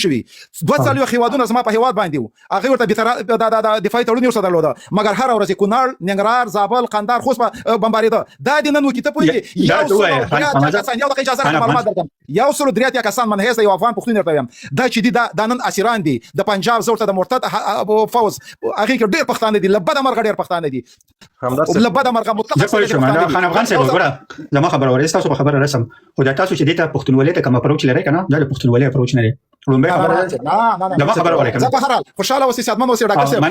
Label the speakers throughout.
Speaker 1: شوي 2 هیوادونه زما په هیواد باندې وو هغه ورته د دفاعي تړون یو څه درلوده مګر هر ورځ کونړ ننګرهار زابل قندهار خوست بمبارېده دا د نن وکیته پوهېږي یو دقیقه اجازه راکړه معلومات درکړم 183 کسان منحیز د یو افغان پښتون درته وایم دا چې دي دا نن اسیران دي د پنجاب زه ورته د مرتد فوز هغې کې ډېر پښتانه دي له بده مرغه ډېر پښتانه دي له بده مرغه مطلق
Speaker 2: خان افغان صاحب ګوره زما خبره ورې تاسو په خبره رسم خو دا تاسو چې دې ته پښتونولۍ ته کوم اپروچ لرئ که نه دا د پښتونولۍ اپروچ نه دی لومبه
Speaker 1: زما خبره ورې زه په هر حال خوشاله اوسئ سیادمن اوسئ ډاکټر صاحب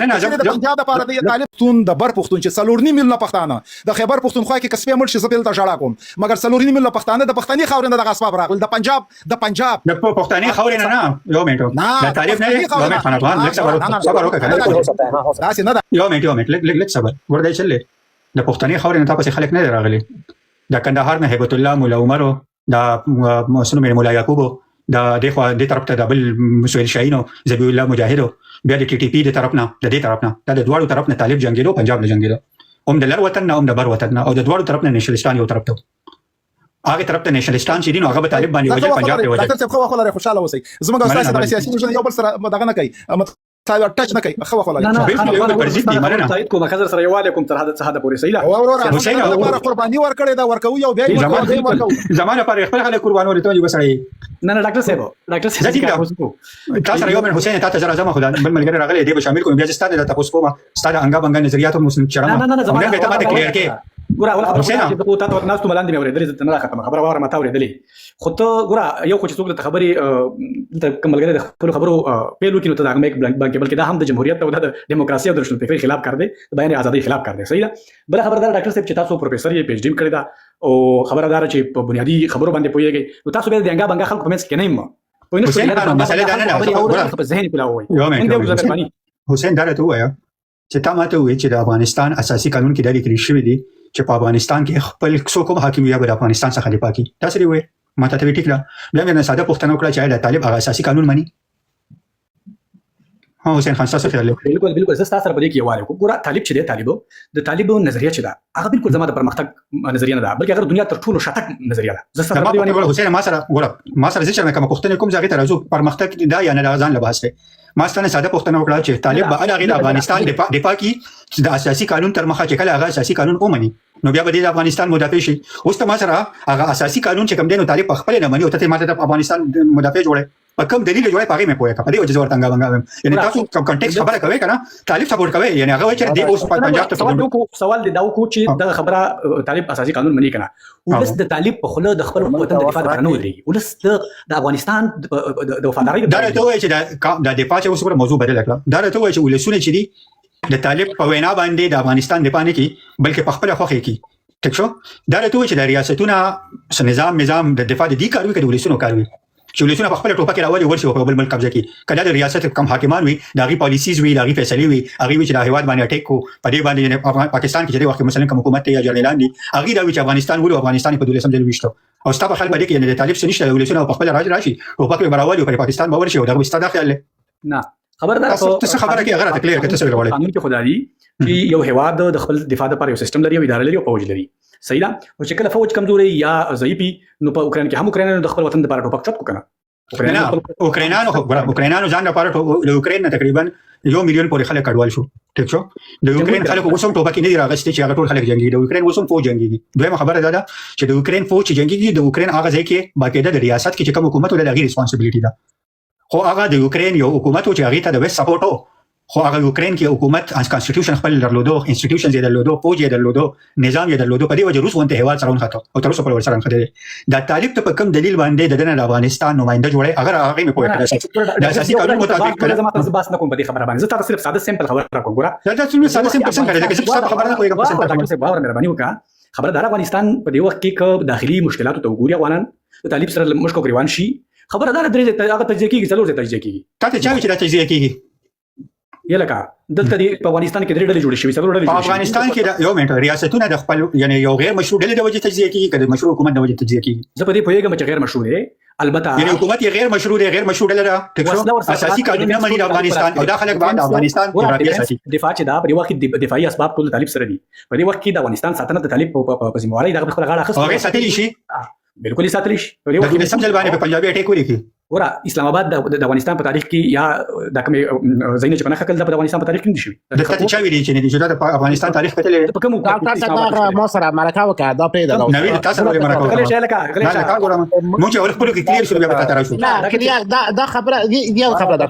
Speaker 1: د پنجاب دپاره د طالب پښتون د بر پښتون چې 4.5 میلیونه پښتانه د خیبر پښتونخوا کې کسبې مړ شي زه دلته ژړا کوم مګر 4.5 میلیونه پښتانه د پښتني خاورې نه دغه اسباب راغلل د پنجاب د
Speaker 2: پښتني خاورې نه یو منټ د طالب نه یو منټ خان افغان لږ صبر وکړه
Speaker 1: تاسو نه
Speaker 2: یو منټ لږ صبر ورته چلې د پښتني خاورې نه تاسو خلک نه راغلي د کندهار نه هیبت الله مولا عمرو د مسلمان مولا یعقوب د طرف ته د بل مسویل شاهینو زبی الله مجاهدو بیا د ټي ټي پی د طرف نه د دې طرف نه د دواړو طرف نه طالب جنگیدو پنجاب نه جنگیدو هم د لر وطن نه هم د بر وطن نه او د دواړو طرف نه نېشنلستان یو طرف ته هغه طرف ته نېشنلستان چې دي نو هغه به طالب باندې وجه پنجاب ته وجه
Speaker 1: ډاکټر صاحب خو خلک خوشاله اوسئ زموږ استاد د سیاسي مشر یو بل سره دغه نه کوي ټچ نه کوي خو خو
Speaker 3: نه تایید کوم خزر سره یواله کوم تر حد پورې صحیح
Speaker 1: او ورور قرباني ورکړي دا ورکو یو بیا
Speaker 2: زمانه پر خپل خلک قرباني ورته یو بسړي
Speaker 3: نه ډاکټر صاحب
Speaker 2: تاسو یو من حسین تاسو زرا زما خدای بل ملګری راغلی دی به شامل کوم بیا ستاسو د تاسو کومه ستاسو انګا نظریات مسلم چرما
Speaker 3: نه
Speaker 2: زمانه به ته کلیئر کې
Speaker 3: ګوره اول خبره چې په تاسو ناس ته ملاندې مې اورېدلې ته نه ختمه خبره واره ماته اورېدلې خو ته ګوره یو خو چې څوک د خبرې د کملګری د خپل خبرو پیلو کې نو ته دا مې بلکې بلکې دا هم د جمهوریت او د دیموکراسي او د روشنفکرۍ خلاف کار دی د بیان ازادۍ خلاف کار دی صحیح ده بل خبردار ډاکټر صاحب چې تاسو پروفیسور یې پی ایچ ډی کړی دا او خبردار چې په بنیادی خبرو باندې پوهیږئ نو تاسو به د انګا بنګا خلکو په منځ کې نه یم په نو مسله دا نه په ذهن کې لاوي
Speaker 2: حسین دا ته وایا چې تا ماته وایي چې د افغانستان اساسي قانون کې دا لیکل شوی دی چې په افغانستان کې خپل څوک حاکم یا د افغانستان څخه دفاع کوي تاسو لري وایي ماته ته ټیک ده بیا مې ساده پوښتنه وکړه چې د طالب هغه اساسي قانون مني ها حسین خان تاسو خیال
Speaker 3: بالکل زه تاسو سره په دې کې یواره کوم ګوره طالب چې دی طالب نظریه چې ده هغه بالکل زما د پرمختګ نظریه نه ده بلکې هغه دنیا تر ټولو شاتک نظریه ده
Speaker 2: زه تاسو په دې حسین ما سره چې کوم پوښتنه کوم ځای ته راځو پرمختګ دا یا نه ځان له بحث ما ستنه ساده پوښتنه وکړه چې طالب به هغه د افغانستان دفاع کی د اساسي قانون تر مخه چې کله هغه اساسي قانون ومني نو بیا به د افغانستان مدافع شي اوس ته ما سره هغه اساسي قانون چې کوم دی نو طالب په خپل نه مني او ته ماته د افغانستان مدافع جوړه په کوم دلیل جوړه پاره مې پوهه کړی او چې ورته انګا یعنی تاسو کوم کنټیکس خبره کوي کنه طالب سپورټ کوي یعنی هغه چې دی اوس په پنجاب ته
Speaker 3: سوال دی دا کو چې د خبره طالب اساسي قانون مني کنه ولس د طالب په خله د خپل وطن د دفاع لپاره نه ودرېږي ولس د افغانستان د وفادارۍ
Speaker 2: دا ته وایي چې د دفاع چې اوس موضوع بدل کړه دا ته وایي چې ولسونه چې دي د طالب په وینا باندې د افغانستان دفاع نه کوي بلکې په خپل خوخه کوي ټیک شو دا ته وایي چې د ریاستونو نظام د دفاع د دې کاروي کې ولسونو کاروي چې ولسونه په خپل ټوپک راوړي ورشي په بل ملک قبضه کوي کله د ریاست کم حاکمان وي دغه پالیسیز وي دغه فیصلې وي هغه وی چې د هیواد باندې اٹیک کو په دې باندې پاکستان کې چې وخت مثلا کوم حکومت یا جرنیلان دي هغه دا وی چې افغانستان ولو افغانستان په 12 وشتو او ستا په خپل باندې کې د طالب سنشته ولسونه په خپل راځي راشي ټوپک براوړي په پاکستان باور شي او دغه ستاده خیال
Speaker 3: نه خبردار
Speaker 2: څه خبره کې هغه تکلیف کې څه وروړي
Speaker 3: قانون کې خدای چې یو هیواد د خپل دفاع لپاره یو سیستم لري او اداره لري او فوج لري صحیح ده او چې کله فوج کمزوري یا ضعیفي نو په اوکران کې هم اوکرانیانو د خپل وطن لپاره ټوپک چت کو کنه اوکرانیانو ځان لپاره د اوکرين نه تقریبا 1 میلیون پورې خلک کډوال شو ټیک شو د اوکرين خلک اوسم ټوپک نه دی راغستې چې هغه ټول خلک جنگي د اوکرين اوسم فوج جنگي دویمه خبره ده چې د اوکرين فوج جنگي د اوکرين هغه ځای کې باقاعده د ریاست کې چې کوم حکومت ولر ریسپانسیبিলিټي ده خو هغه د اوکرين یو حکومت چې هغه ته د ویست سپورټ خو هغه اوکرين کې حکومت اس کانسټیټیوشن خپل درلودو انسټیټیوشنز یې درلودو فوج یې درلودو نظام یې درلودو په دې وجه روس ونته هیواد سره ونخته او تر اوسه پر ورسره ونخته دا طالب ته په کوم دلیل باندې د افغانستان نمائنده جوړه اگر هغه مې پوهه کړی د اساسي قانون مطابق کړه زما تاسو باس نه کوم په دې خبره باندې زه تاسو صرف ساده سیمپل خبره کوم ګوره
Speaker 2: دا څنګه ساده سیمپل څنګه لري چې څه خبره نه کوي
Speaker 3: ډاکټر صاحب باور مهرباني وکړه خبردار افغانستان په دې وخت کې داخلي مشکلاتو ته وګوري افغانان د طالب سره مشکو گریوان شي خبردار درې هغه تجزیه کیږي څلور تجزیه کیږي
Speaker 2: تاسو چا چې تجزیه کیږي
Speaker 3: یلکه دلته په افغانستان کې درې ډلې جوړې شوې څلور ډلې
Speaker 2: په افغانستان کې یو منټ ریاستونه د خپل یعنی یو غیر مشروع ډلې د وجې تجزیه کیږي کله مشروع حکومت د وجې تجزیه کیږي
Speaker 3: زه په دې پوهیږم چې غیر مشروع دی البته
Speaker 2: یعنی حکومت یې غیر مشروع دی غیر مشروع ډله ده ټیک اساسي قانون نه مني د افغانستان او د خلک باندې افغانستان جغرافیه ساتي
Speaker 3: دفاع چې دا په دې وخت کې دفاعي اسباب ټول طالب سره دي په دې وخت کې د افغانستان ساتنه د طالب په ذمہواری دغه خپل غاړه اخیسته
Speaker 2: هغه ساتلی شي
Speaker 3: بالکل ساتلی شي
Speaker 2: په دې سمجل باندې په پنجابي اٹیک ولیکي
Speaker 3: ورا اسلام آباد د افغانستان په تاریخ کې یا د کوم زینه چې په نخښه کله د افغانستان په تاریخ کې نشي
Speaker 2: د ته چا ویلي چې نه د افغانستان تاریخ کتلې
Speaker 3: په کوم
Speaker 4: دا ما سره مرکه وکړه دا پرې دا
Speaker 2: نوې تاسو سره مرکه
Speaker 3: کله شي لکه
Speaker 2: نه لکه ګورم مونږ چې ورخ په کې کلیر شو بیا پتا راځو
Speaker 4: نه دا خبره دی خبره دا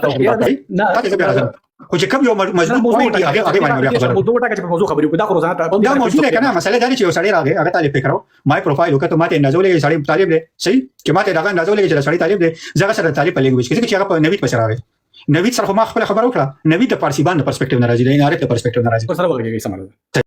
Speaker 3: نه
Speaker 2: تاسو بیا راځم خو چې کوم یو مضبوط پوینټ دی هغه باندې خبره
Speaker 3: موضوع ټاکه چې موضوع خبرې کو دا خو روزانه
Speaker 2: دا موضوع نه کنه مسله دا چې یو سړی راغی هغه طالب فکرو مای پروفایل وکړه ماته اندازولې سړی طالب دی صحیح چې ماته دا اندازولې چې سړی طالب دی زغه سره طالب په لینګویج کې چې هغه په نوید پسې راغی نوید سره خو ما خپل خبر وکړه نوید د فارسی باندې پرسپیکټیو ناراضي دی نه د پرسپیکټیو ناراضي
Speaker 3: سره وګورئ سماره